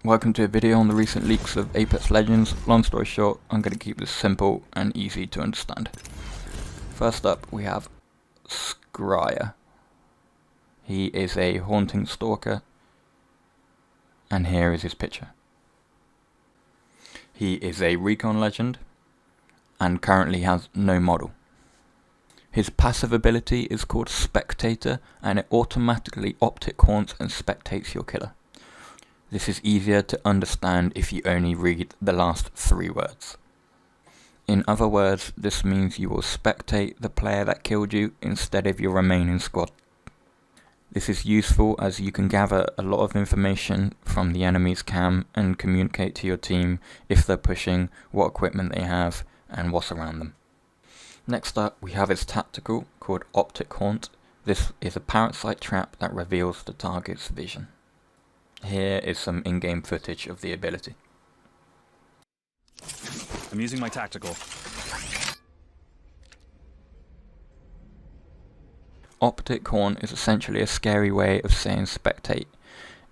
Welcome to a video on the recent leaks of Apex Legends. Long story short, I'm going to keep this simple and easy to understand. First up, we have Crire. He is a haunting stalker, and here is his picture. He is a recon legend, and currently has no model. His passive ability is called Spectator, and it automatically optic haunts and spectates your killer. This is easier to understand if you only read the last 3 words. In other words, this means you will spectate the player that killed you instead of your remaining squad. This is useful as you can gather a lot of information from the enemy's cam and communicate to your team if they're pushing, what equipment they have, and what's around them. Next up, we have his tactical called Optic Haunt. This is a parasite trap that reveals the target's vision. Here is some in-game footage of the ability. I'm using my tactical. Optic Haunt is essentially a scary way of saying spectate.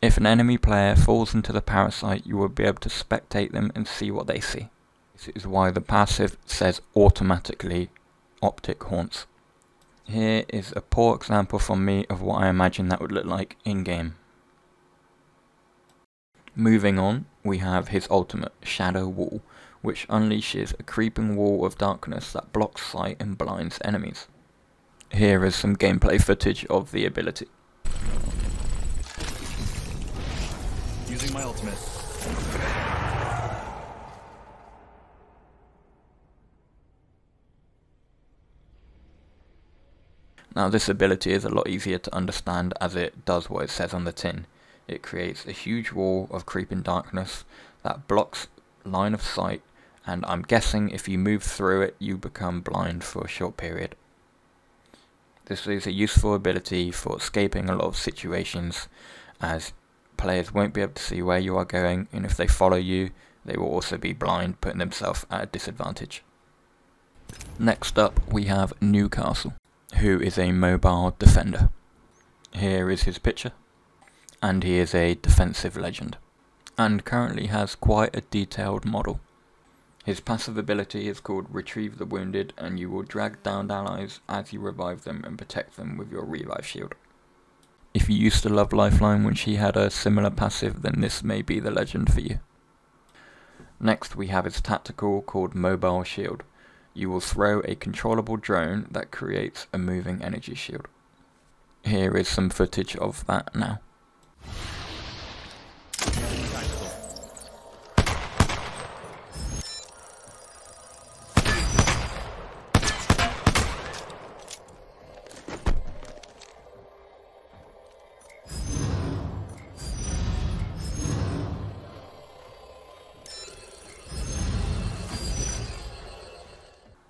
If an enemy player falls into the parasite, you will be able to spectate them and see what they see. This is why the passive says automatically Optic Haunts. Here is a poor example from me of what I imagine that would look like in-game. Moving on, we have his ultimate, Shadow Wall, which unleashes a creeping wall of darkness that blocks sight and blinds enemies. Here is some gameplay footage of the ability. Using my ultimate. Now this ability is a lot easier to understand as it does what it says on the tin. It creates a huge wall of creeping darkness that blocks line of sight, and I'm guessing if you move through it you become blind for a short period. This is a useful ability for escaping a lot of situations, as players won't be able to see where you are going, and if they follow you they will also be blind, putting themselves at a disadvantage. Next up we have Newcastle, who is a mobile defender. Here is his picture, and he is a defensive legend, and currently has quite a detailed model. His passive ability is called Retrieve the Wounded, and you will drag down allies as you revive them and protect them with your revive shield. If you used to love Lifeline when she had a similar passive, then this may be the legend for you. Next we have his tactical called Mobile Shield. You will throw a controllable drone that creates a moving energy shield. Here is some footage of that now.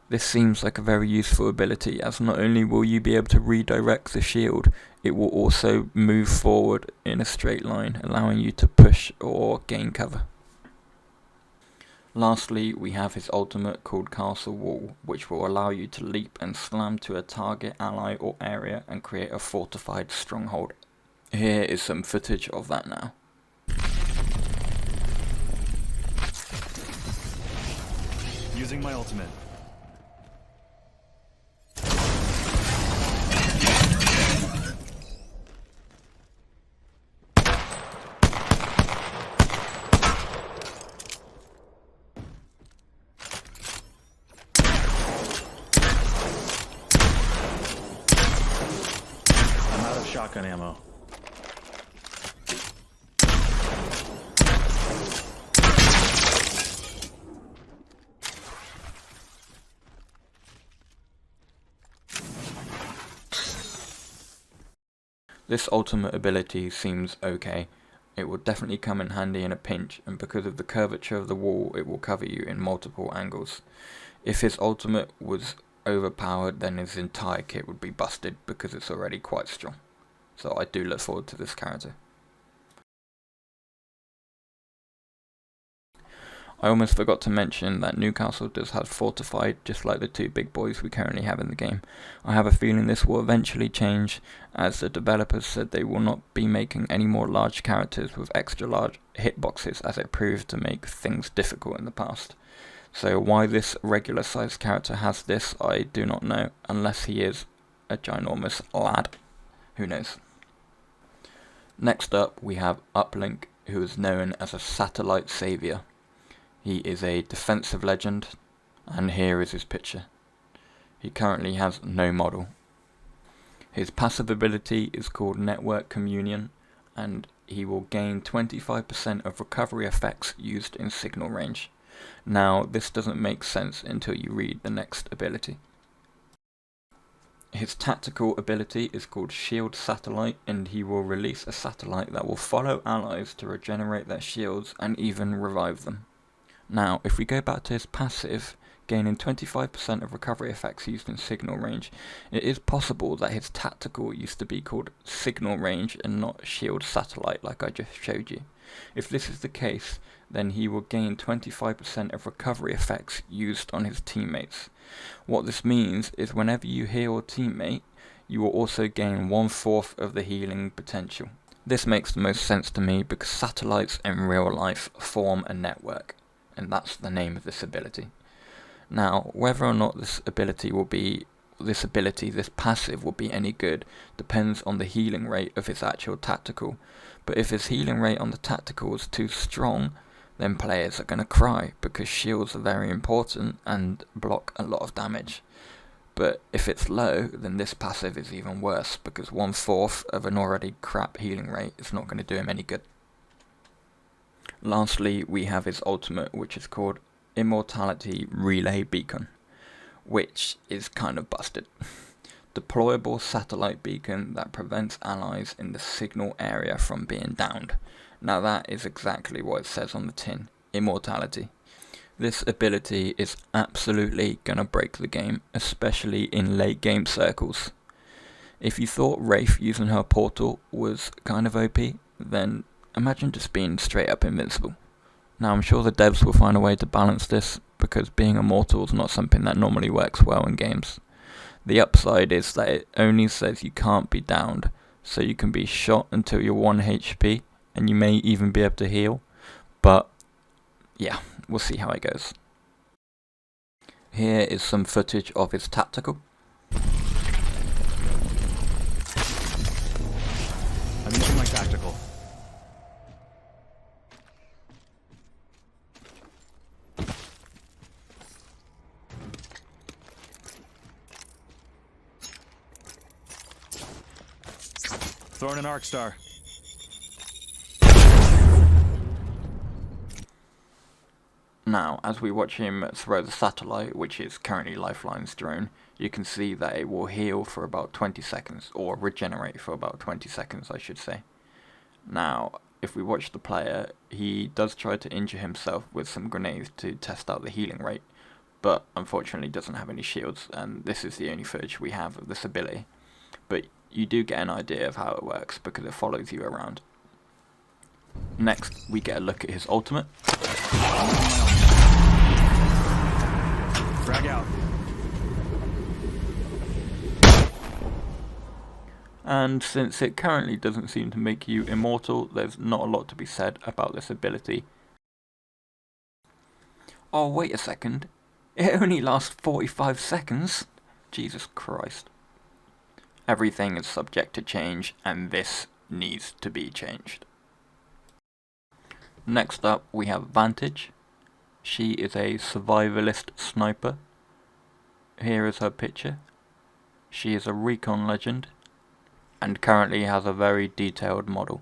This seems like a very useful ability, as not only will you be able to redirect the shield, it will also move forward in a straight line, allowing you to push or gain cover. Lastly, we have his ultimate called Castle Wall, which will allow you to leap and slam to a target, ally or area and create a fortified stronghold. Here is some footage of that now. Using my ultimate. I'm out of shotgun ammo. This ultimate ability seems okay. It will definitely come in handy in a pinch, and because of the curvature of the wall it will cover you in multiple angles. If his ultimate was overpowered, then his entire kit would be busted because it's already quite strong. So I do look forward to this character. I almost forgot to mention that Newcastle does have fortified, just like the two big boys we currently have in the game. I have a feeling this will eventually change, as the developers said they will not be making any more large characters with extra large hitboxes, as it proved to make things difficult in the past. So why this regular sized character has this, I do not know, unless he is a ginormous lad. Who knows? Next up we have Uplink, who is known as a satellite saviour. He is a defensive legend, and here is his picture. He currently has no model. His passive ability is called Network Communion, and he will gain 25% of recovery effects used in signal range. Now, this doesn't make sense until you read the next ability. His tactical ability is called Shield Satellite, and he will release a satellite that will follow allies to regenerate their shields and even revive them. Now, if we go back to his passive, gaining 25% of recovery effects used in signal range, it is possible that his tactical used to be called signal range and not shield satellite like I just showed you. If this is the case, then he will gain 25% of recovery effects used on his teammates. What this means is whenever you heal a teammate, you will also gain 1/4 of the healing potential. This makes the most sense to me because satellites in real life form a network, and that's the name of this ability. Now, whether or not this passive will be any good depends on the healing rate of his actual tactical, but if his healing rate on the tactical is too strong, then players are going to cry because shields are very important and block a lot of damage. But if it's low, then this passive is even worse because 1/4 of an already crap healing rate is not going to do him any good. Lastly, we have his ultimate, which is called Immortality Relay Beacon, which is kind of busted. Deployable satellite beacon that prevents allies in the signal area from being downed. Now that is exactly what it says on the tin, Immortality. This ability is absolutely gonna break the game, especially in late game circles. If you thought Wraith using her portal was kind of OP, then imagine just being straight up invincible. Now I'm sure the devs will find a way to balance this, because being immortal is not something that normally works well in games. The upside is that it only says you can't be downed, so you can be shot until you're 1 HP, and you may even be able to heal, but yeah, we'll see how it goes. Here is some footage of his tactical. I'm using my tactical. Throwing an arc star. Now, as we watch him throw the satellite, which is currently Lifeline's drone, you can see that it will heal for about 20 seconds, or regenerate for about 20 seconds, I should say. Now, if we watch the player, he does try to injure himself with some grenades to test out the healing rate, but unfortunately doesn't have any shields, and this is the only footage we have of this ability. But you do get an idea of how it works, because it follows you around. Next, we get a look at his ultimate. Frag out. And since it currently doesn't seem to make you immortal, there's not a lot to be said about this ability. Oh, wait a second. It only lasts 45 seconds? Jesus Christ. Everything is subject to change, and this needs to be changed. Next up, we have Vantage. She is a survivalist sniper. Here is her picture. She is a recon legend, and currently has a very detailed model.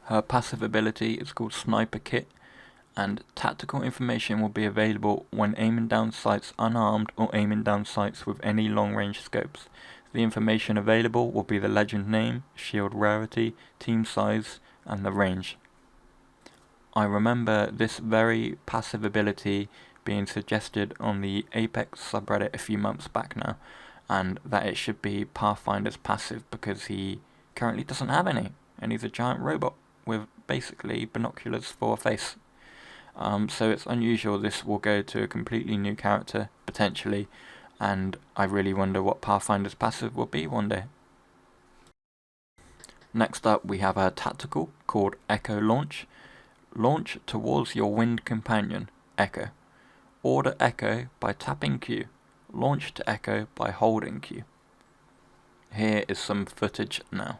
Her passive ability is called Sniper Kit, and tactical information will be available when aiming down sights unarmed or aiming down sights with any long-range scopes. The information available will be the legend name, shield rarity, team size, and the range. I remember this very passive ability being suggested on the Apex subreddit a few months back now, and that it should be Pathfinder's passive because he currently doesn't have any, and he's a giant robot with basically binoculars for a face. So it's unusual. This will go to a completely new character, potentially, and I really wonder what Pathfinder's passive will be one day. Next up we have a tactical called Echo Launch. Launch towards your wind companion, Echo. Order Echo by tapping Q. Launch to Echo by holding Q. Here is some footage now.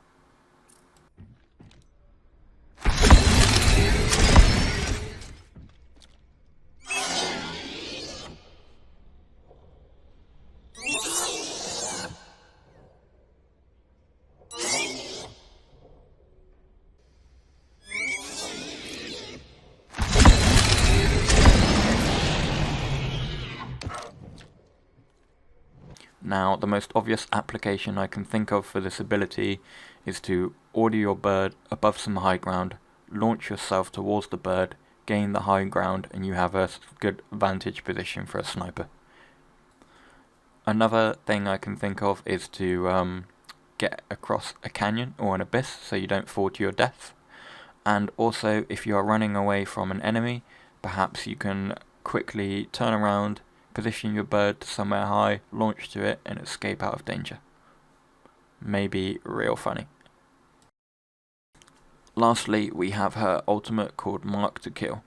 Now, the most obvious application I can think of for this ability is to order your bird above some high ground, launch yourself towards the bird, gain the high ground, and you have a good vantage position for a sniper. Another thing I can think of is to get across a canyon or an abyss so you don't fall to your death. And also, if you are running away from an enemy, perhaps you can quickly turn around, position your bird to somewhere high, launch to it, and escape out of danger. Maybe real funny. Lastly, we have her ultimate called Mark to Kill,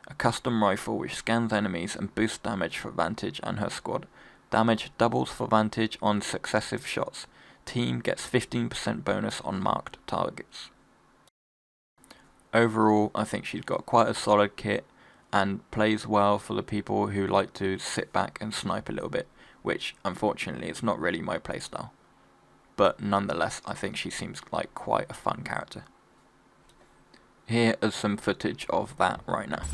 a custom rifle which scans enemies and boosts damage for Vantage and her squad. Damage doubles for Vantage on successive shots. Team gets 15% bonus on marked targets. Overall, I think she's got quite a solid kit and plays well for the people who like to sit back and snipe a little bit, which unfortunately is not really my playstyle. But nonetheless, I think she seems like quite a fun character. Here is some footage of that right now.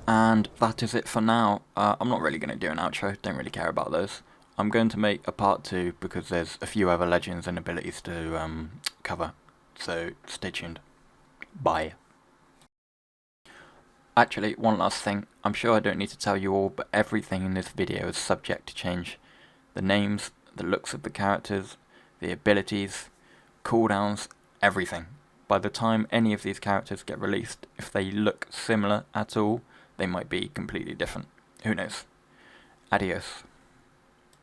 And that is it for now. I'm not really going to do an outro, don't really care about those. I'm going to make a part 2 because there's a few other legends and abilities to cover, so stay tuned. Bye. Actually, one last thing, I'm sure I don't need to tell you all, but everything in this video is subject to change. The names, the looks of the characters, the abilities, cooldowns, everything. By the time any of these characters get released, if they look similar at all, they might be completely different. Who knows? Adios.